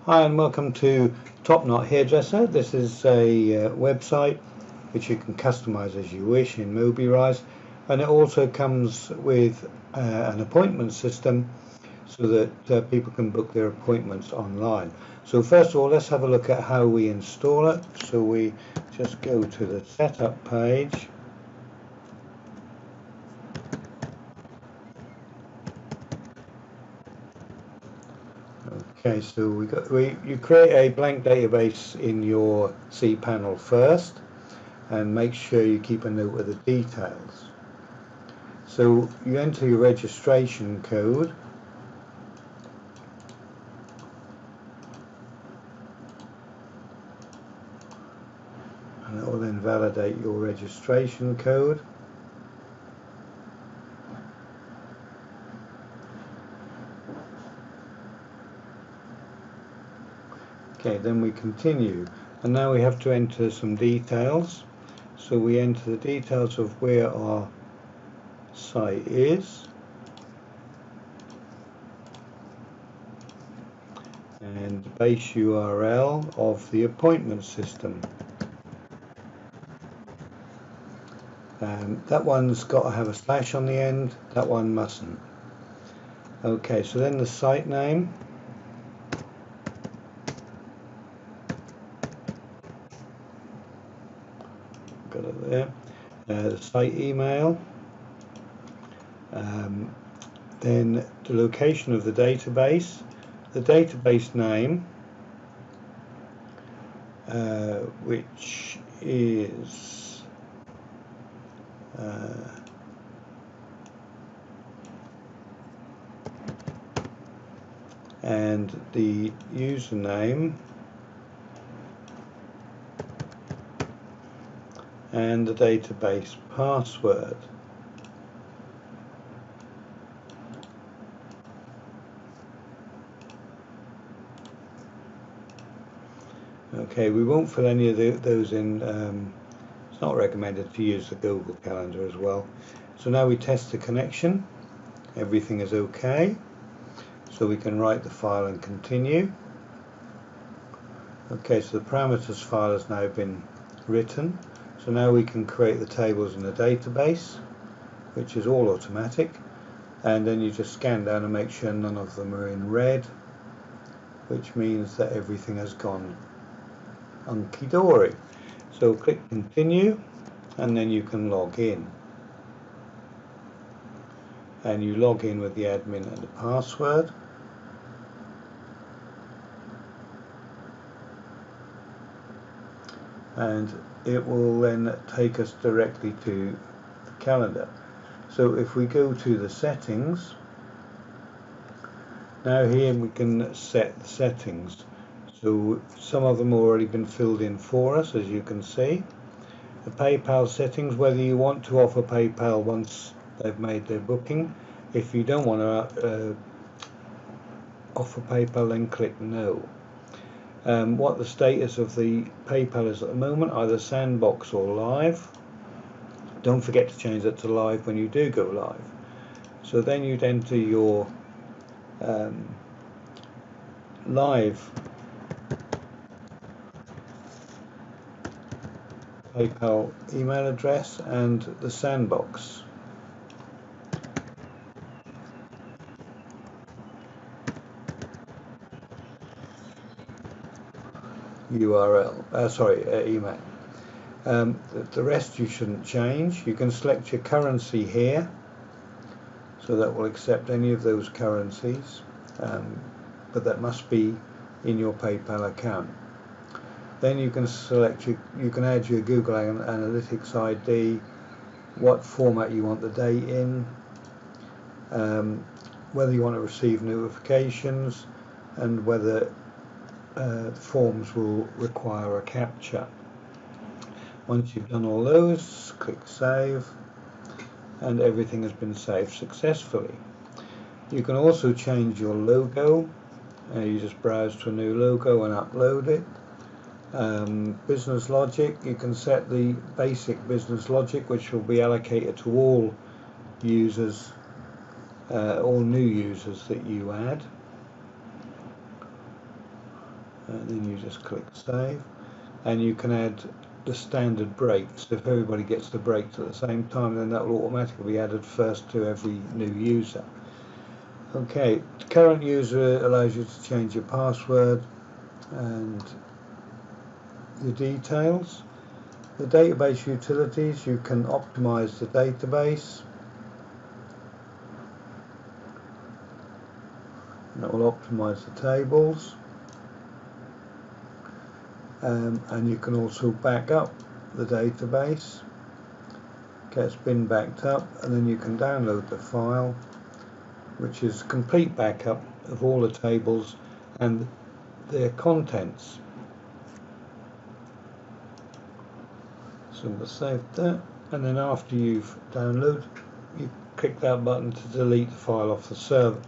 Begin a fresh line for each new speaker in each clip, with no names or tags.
Hi and welcome to Top Knot Hairdresser. This is a website which you can customize as you wish in Mobirise, and it also comes with an appointment system so that people can book their appointments online. So first of all, let's have a look at how we install it. So we just go to the setup page. Okay, so you create a blank database in your cPanel first, and make sure you keep a note of the details. So you enter your registration code, and it will then validate your registration code. Okay, then we continue, and now we have to enter some details. So we enter the details of where our site is, and the base URL of the appointment system. That one's got to have a slash on the end, that one mustn't. Okay, so then the site name. Got it there. The site email. Then the location of the database, the database name, which is and the username and the database password. Okay, we won't fill any of those in. It's not recommended to use the Google Calendar as well. So now we test the connection. Everything is okay. So we can write the file and continue. Okay, so the parameters file has now been written. So now we can create the tables in the database, which is all automatic. And then you just scan down and make sure none of them are in red, which means that everything has gone hunky-dory. So click continue, and then you can log in. And you log in with the admin and the password. And it will then take us directly to the calendar. So if we go to the settings, now here we can set the settings. So some of them have already been filled in for us, as you can see. The PayPal settings, whether you want to offer PayPal once they've made their booking. If you don't want to offer PayPal, then click no. What the status of the PayPal is at the moment, either sandbox or live. Don't forget to change that to live when you do go live. So then you'd enter your live PayPal email address and the sandbox URL, email. The rest you shouldn't change. You can select your currency here, so that will accept any of those currencies, but that must be in your PayPal account. Then you can select you can add your Google Analytics ID, what format you want the date in, whether you want to receive notifications, and whether the forms will require a captcha. Once you've done all those, click save, and everything has been saved successfully. You can also change your logo. You just browse to a new logo and upload it. Business logic, you can set the basic business logic, which will be allocated to all users, all new users that you add. and then you just click save, and you can add the standard breaks. If everybody gets the breaks at the same time, then that will automatically be added first to every new user. Okay, the current user allows you to change your password and your details. The database utilities, you can optimize the database. That will optimize the tables. And you can also back up the database. Okay, it's been backed up, and then you can download the file, which is complete backup of all the tables and their contents. So we'll save that, and then after you've downloaded, you click that button to delete the file off the server.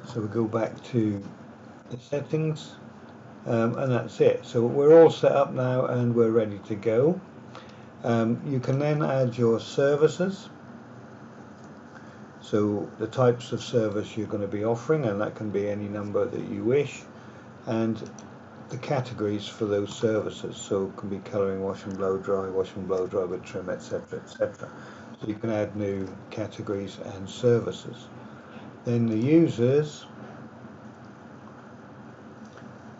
So we'll go back to the settings, and that's it. So we're all set up now and we're ready to go. You can then add your services, so the types of service you're going to be offering, and that can be any number that you wish, and the categories for those services. So it can be colouring, wash and blow dry with trim, etc, etc. So you can add new categories and services. Then the users,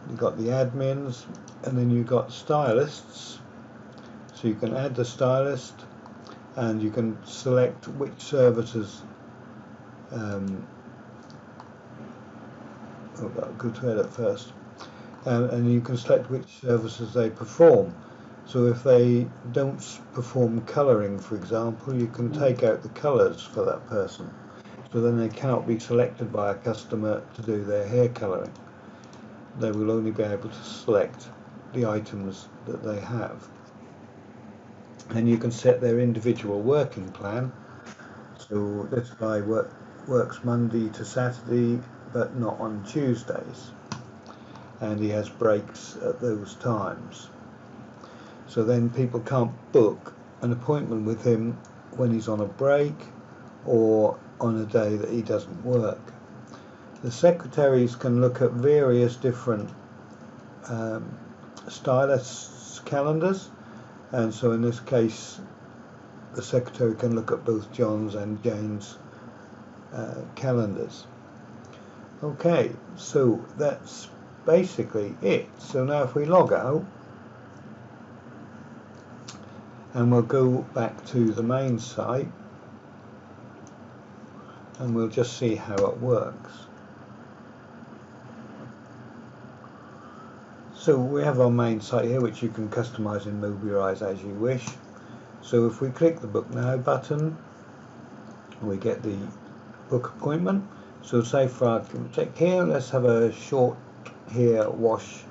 you've got the admins, and then you've got stylists. So you can add the stylist, and you can select which services go to edit first, and you can select which services they perform. So if they don't perform colouring, for example, you can take out the colours for that person, so then they cannot be selected by a customer to do their hair colouring. They will only be able to select the items that they have. And you can set their individual working plan. So this guy works Monday to Saturday, but not on Tuesdays, and he has breaks at those times. So then people can't book an appointment with him when he's on a break or on a day that he doesn't work. The secretaries can look at various different stylists' calendars, and so in this case the secretary can look at both John's and Jane's calendars. Okay, so that's basically it. So now if we log out, and we'll go back to the main site, and we'll just see how it works. So we have our main site here, which you can customize in Mobirise as you wish. So if we click the Book Now button, we get the book appointment. So say for argument's sake here, let's have a short hair wash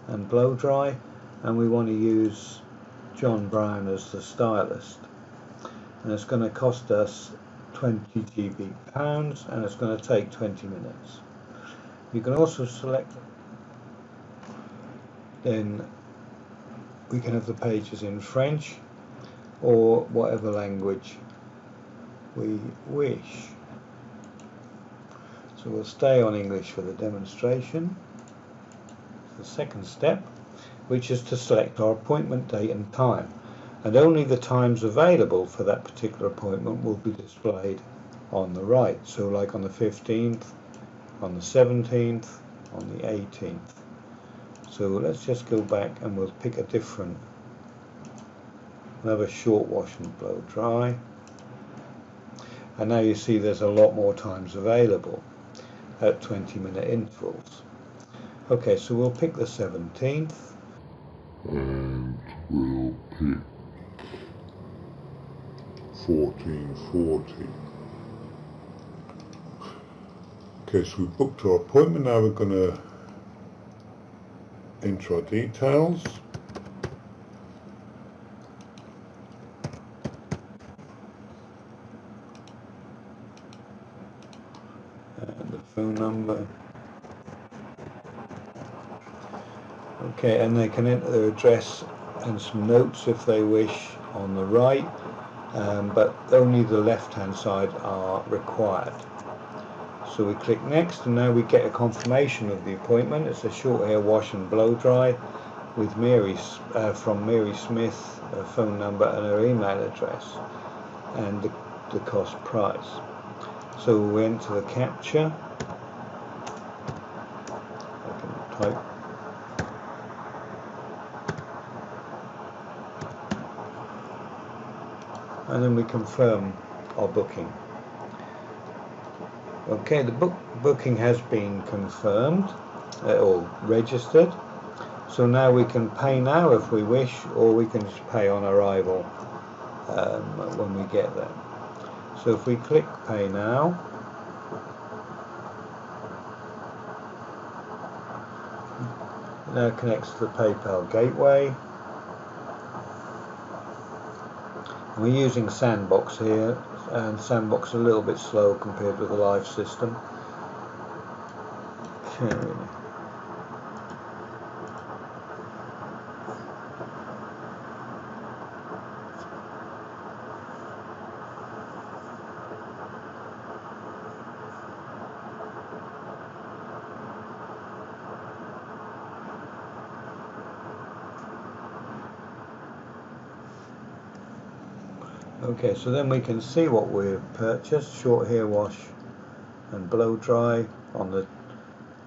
and blow dry, and we want to use John Brown as the stylist, and it's going to cost us £20 pounds, and it's going to take 20 minutes. You can also select, then we can have the pages in French or whatever language we wish. So we'll stay on English for the demonstration. The second step, which is to select our appointment date and time, and only the times available for that particular appointment will be displayed on the right. So like on the 15th, on the 17th, on the 18th. So let's just go back and we'll pick a different, another short wash and blow dry, and now you see there's a lot more times available at 20-minute intervals. Okay, so we'll pick the 17th,
and we'll pick 1440. Okay, so we booked our appointment. Now we're going to enter our details.
and the phone number. Okay, and they can enter their address and some notes if they wish on the right, but only the left hand side are required. So we click next, and now we get a confirmation of the appointment. It's a short hair wash and blow dry with from Mary Smith, her phone number and her email address, and the cost price. So we enter the capture. I can type. And then we confirm our booking. Okay, the booking has been confirmed or registered. So now we can pay now if we wish, or we can just pay on arrival when we get there. So if we click pay now, it now connects to the PayPal gateway. We're using Sandbox here, and Sandbox is a little bit slow compared with the live system. Okay, so then we can see what we've purchased. Short hair wash and blow dry on the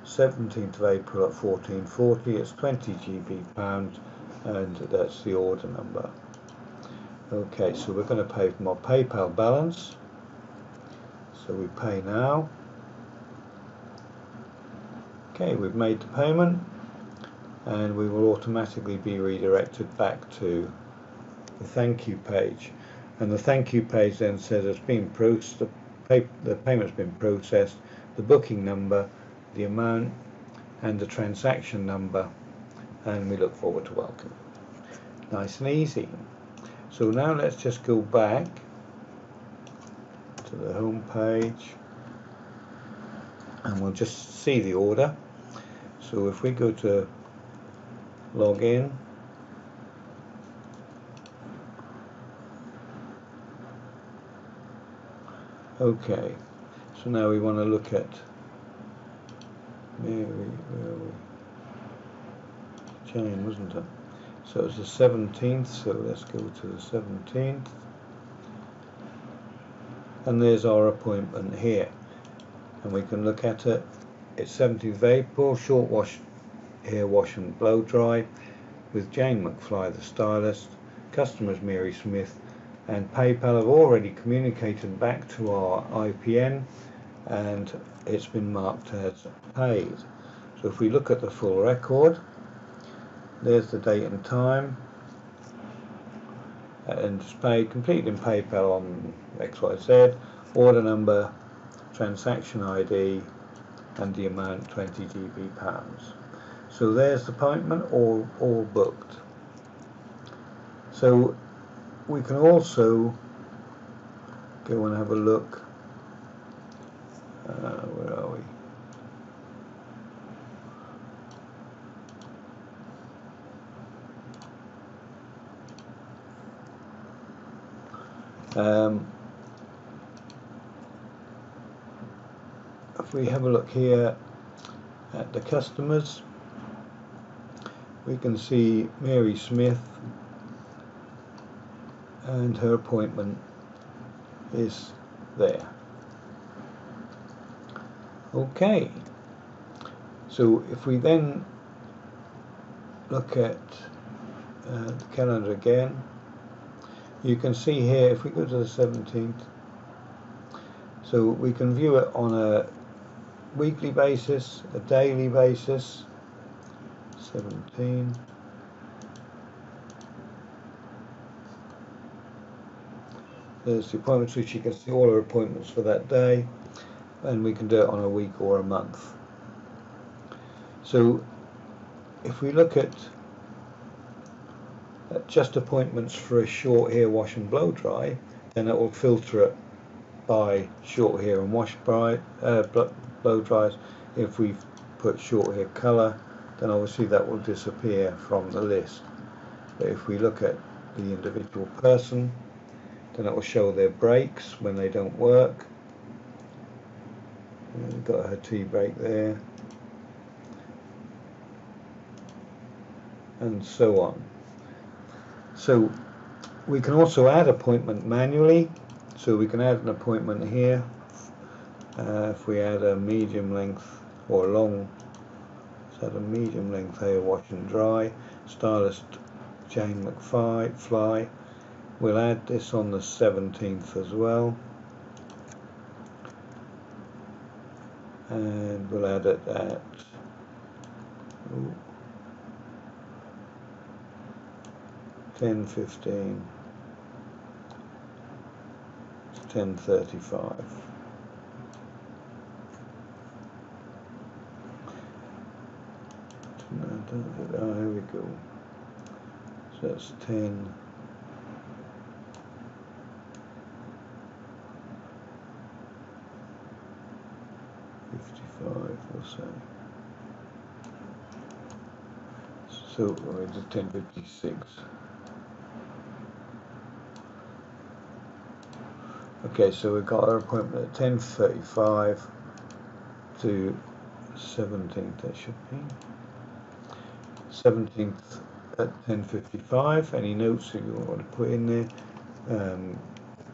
17th of April at 14.40. It's 20 GB pounds, and that's the order number. Okay, so we're going to pay from our PayPal balance. So we pay now. Okay, we've made the payment, and we will automatically be redirected back to the thank you page. And the thank you page then says it's been processed, the payment's been processed, the booking number, the amount, and the transaction number, and we look forward to welcome. Nice and easy. So now let's just go back to the home page, and we'll just see the order. So if we go to log in, okay, so now we want to look at Mary, Jane, wasn't it? So it's the 17th, so let's go to the 17th, and there's our appointment here, and we can look at it. It's 17th of April, short hair wash and blow dry with Jane McFly, the stylist. Customers Mary Smith, and PayPal have already communicated back to our IPN, and it's been marked as paid. So if we look at the full record, there's the date and time, and it's paid completely in PayPal on XYZ, order number, transaction ID, and the amount 20 GB pounds. So there's the appointment all booked. So we can also go and have a look. Where are we? If we have a look here at the customers, we can see Mary Smith, and her appointment is there. Okay, so if we then look at the calendar again, you can see here, if we go to the 17th, so we can view it on a weekly basis, a daily basis. 17. There's the appointments, which you can see all our appointments for that day, and we can do it on a week or a month. So if we look at just appointments for a short hair wash and blow dry, then it will filter it by short hair and wash blow dries. If we put short hair colour, then obviously that will disappear from the list. But if we look at the individual person, then it will show their breaks when they don't work, got her tea break there, and so on. So we can also add appointment manually, so we can add an appointment here. If we add a medium length or long, let's add a medium length hair wash and dry, stylist Jane McFly. We'll add this on the 17th as well, and we'll add it at 10:15, 10:35. Here we go. So that's 10. We'll say. So it's 10:56. Okay, so we've got our appointment at 10:35 to 17th. That should be 17th at 10:55. Any notes that you want to put in there?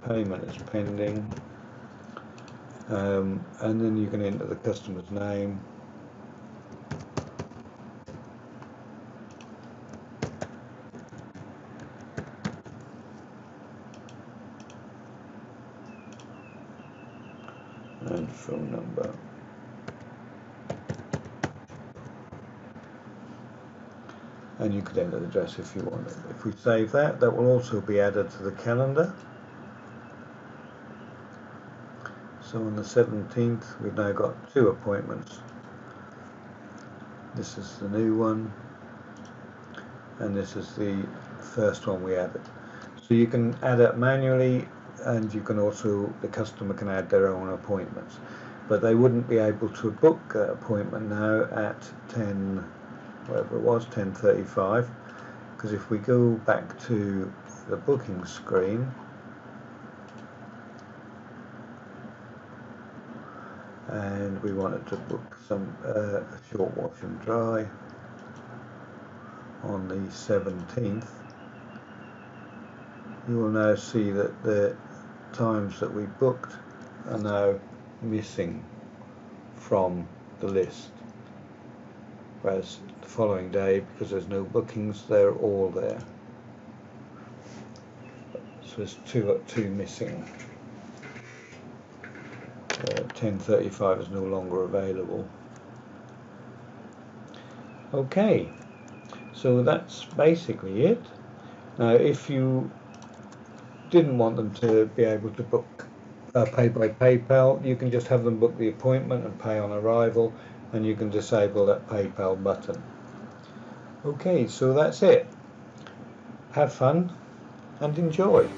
Payment is pending. And then you can enter the customer's name, and phone number. And you could enter the address if you want it. If we save that, that will also be added to the calendar. So on the 17th, we've now got 2 appointments. This is the new one, and this is the first one we added. So you can add it manually, and you can also, the customer can add their own appointments. But they wouldn't be able to book that appointment now at 10:35, because if we go back to the booking screen, and we wanted to book some a short wash and dry on the 17th, you will now see that the times that we booked are now missing from the list, whereas the following day, because there's no bookings, they're all there. So there's two missing. 10:35 is no longer available. Okay, so that's basically it. Now if you didn't want them to be able to book pay by PayPal, you can just have them book the appointment and pay on arrival, and you can disable that PayPal button. Okay, so that's it. Have fun and enjoy.